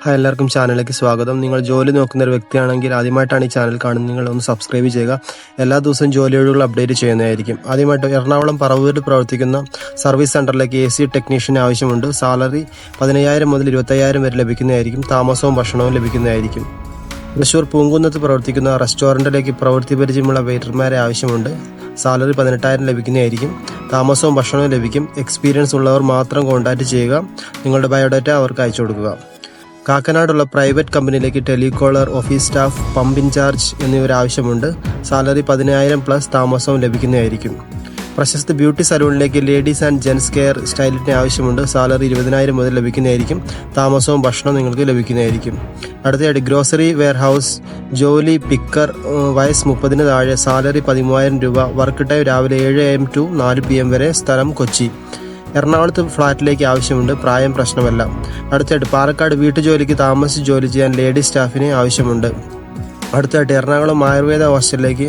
Hi, എല്ലാവർക്കും ചാനലിലേക്ക് സ്വാഗതം. നിങ്ങൾ ജോലി നോക്കുന്ന ഒരു വ്യക്തിയാണെങ്കിൽ ആദ്യമായിട്ടാണ് ഈ ചാനൽ കാണുന്നത്, നിങ്ങൾ ഒന്ന് സബ്സ്ക്രൈബ് ചെയ്യുക. എല്ലാ ദിവസവും ജോലി ഒഴിവുകൾ അപ്ഡേറ്റ് ചെയ്യുന്നതായിരിക്കും. ആദ്യമായിട്ട് എറണാകുളം പറവൂരിൽ പ്രവർത്തിക്കുന്ന സർവീസ് സെൻ്ററിലേക്ക് AC ടെക്നീഷ്യന് ആവശ്യമുണ്ട്. സാലറി 15,000 മുതൽ 25,000 വരെ ലഭിക്കുന്നതായിരിക്കും. താമസവും ഭക്ഷണവും ലഭിക്കുന്നതായിരിക്കും. തൃശ്ശൂർ പൂങ്കുന്നത്ത് പ്രവർത്തിക്കുന്ന റെസ്റ്റോറൻറ്റിലേക്ക് പ്രവൃത്തി പരിചയമുള്ള വെയിറ്റർമാരെ ആവശ്യമുണ്ട്. സാലറി 18,000 ലഭിക്കുന്നതായിരിക്കും. താമസവും ഭക്ഷണവും ലഭിക്കും. എക്സ്പീരിയൻസ് ഉള്ളവർ മാത്രം കോൺടാക്റ്റ് ചെയ്യുക. നിങ്ങളുടെ ബയോഡാറ്റ അവർക്ക് അയച്ചു കൊടുക്കുക. കാക്കനാടുള്ള പ്രൈവറ്റ് കമ്പനിയിലേക്ക് telecaller, office staff, pump incharge എന്നിവർ ആവശ്യമുണ്ട്. സാലറി 10,000 പ്ലസ് താമസവും ലഭിക്കുന്നതായിരിക്കും. പ്രശസ്ത ബ്യൂട്ടി സലൂണിലേക്ക് ലേഡീസ് ആൻഡ് ജെൻസ് കെയർ സ്റ്റൈലിറ്റിന് ആവശ്യമുണ്ട്. സാലറി 20,000 മുതൽ ലഭിക്കുന്നതായിരിക്കും. താമസവും ഭക്ഷണവും നിങ്ങൾക്ക് ലഭിക്കുന്നതായിരിക്കും. അടുത്തതായിട്ട് ഗ്രോസറി വെയർഹൗസ് ജോലി പിക്കർ, വയസ്സ് 30-ന് താഴെ, സാലറി 13,000 രൂപ. വർക്ക് ടൈം രാവിലെ 7 AM to 4 PM വരെ. സ്ഥലം കൊച്ചി. എറണാകുളത്ത് ഫ്ലാറ്റിലേക്ക് ആവശ്യമുണ്ട്. പ്രായം പ്രശ്നമല്ല. അടുത്തായിട്ട് പാലക്കാട് വീട്ടുജോലിക്ക് താമസിച്ച് ജോലി ചെയ്യാൻ ലേഡി സ്റ്റാഫിന് ആവശ്യമുണ്ട്. അടുത്തായിട്ട് എറണാകുളം ആയുർവേദ ഹോസ്റ്റലിലേക്ക്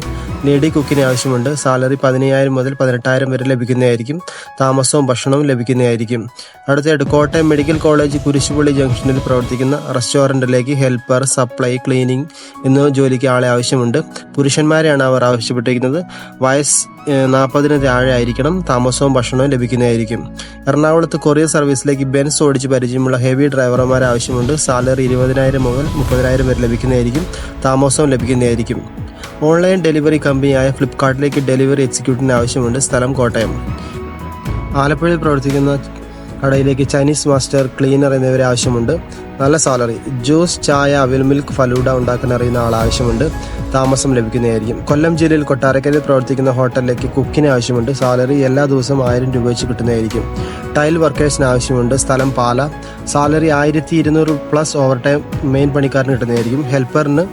ലേഡി കുക്കിന് ആവശ്യമുണ്ട്. സാലറി 15,000 മുതൽ 18,000 വരെ ലഭിക്കുന്നതായിരിക്കും. താമസവും ഭക്ഷണവും ലഭിക്കുന്നതായിരിക്കും. അടുത്തായിട്ട് കോട്ടയം മെഡിക്കൽ കോളേജ് കുരിശുപള്ളി ജംഗ്ഷനിൽ പ്രവർത്തിക്കുന്ന റെസ്റ്റോറൻറ്റിലേക്ക് ഹെൽപ്പർ, സപ്ലൈ, ക്ലീനിങ് എന്നിവ ജോലിക്ക് ആളെ ആവശ്യമുണ്ട്. പുരുഷന്മാരെയാണ് അവർ ആവശ്യപ്പെട്ടിരിക്കുന്നത്. വയസ്സ് 40-ന് താഴെ ആയിരിക്കണം. താമസവും ഭക്ഷണവും ലഭിക്കുന്നതായിരിക്കും. എറണാകുളത്ത് കൊറിയർ സർവീസിലേക്ക് ബെൻസ് ഓടിച്ച് പരിചയമുള്ള ഹെവി ഡ്രൈവർമാരെ ആവശ്യമുണ്ട്. സാലറി 20,000 മുതൽ 30,000 വരെ ലഭിക്കുന്നതായിരിക്കും. താമസവും ലഭിക്കുന്നതായിരിക്കും. ഓൺലൈൻ ഡെലിവറി കമ്പനിയായ ഫ്ലിപ്കാർട്ടിലേക്ക് ഡെലിവറി എക്സിക്യൂട്ടീവിന് ആവശ്യമുണ്ട്. സ്ഥലം കോട്ടയം. ആലപ്പുഴയിൽ പ്രവർത്തിക്കുന്ന കടയിലേക്ക് ചൈനീസ് മാസ്റ്റർ, ക്ലീനർ എന്നിവരെ ആവശ്യമുണ്ട്. നല്ല സാലറി. ജ്യൂസ്, ചായ, അവിൽ മിൽക്ക്, ഫലൂഡ ഉണ്ടാക്കാൻ അറിയുന്ന ആൾ ആവശ്യമുണ്ട്. താമസം ലഭിക്കുന്നതായിരിക്കും. കൊല്ലം ജില്ലയിൽ കൊട്ടാരക്കരയിൽ പ്രവർത്തിക്കുന്ന ഹോട്ടലിലേക്ക് കുക്കിന് ആവശ്യമുണ്ട്. സാലറി എല്ലാ ദിവസവും 1,000 രൂപ വെച്ച് കിട്ടുന്നതായിരിക്കും. ടൈൽ വർക്കേഴ്സിന് ആവശ്യമുണ്ട്. സ്ഥലം Pala. Salary 1,200 plus over time main പണിക്കാരന് കിട്ടുന്നതായിരിക്കും. ഹെൽപ്പറിന്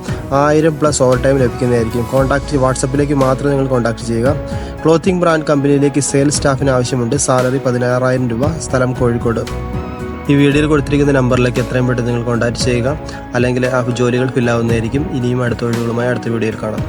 1,000 പ്ലസ് ഓവർ ടൈം ലഭിക്കുന്നതായിരിക്കും. കോൺടാക്ട് വാട്സപ്പിലേക്ക് മാത്രം നിങ്ങൾ കോൺടാക്ട് ചെയ്യുക. ക്ലോത്തിംഗ് ബ്രാൻഡ് കമ്പനിയിലേക്ക് സെയിൽസ് സ്റ്റാഫിന് ആവശ്യമുണ്ട്. സാലറി 16,000 രൂപ. സ്ഥലം കോഴിക്കോട്. ഈ വീഡിയോയിൽ കൊടുത്തിരിക്കുന്ന നമ്പറിലേക്ക് എത്രയും പെട്ടെന്ന് നിങ്ങൾ കോൺടാക്ട് ചെയ്യുക. അല്ലെങ്കിൽ ആ ജോലികൾ ഫില്ലാവുന്നതായിരിക്കും. ഇനിയും അടുത്ത ഒഴിവുകളുമായി അടുത്ത വീഡിയോയിൽ കാണാം.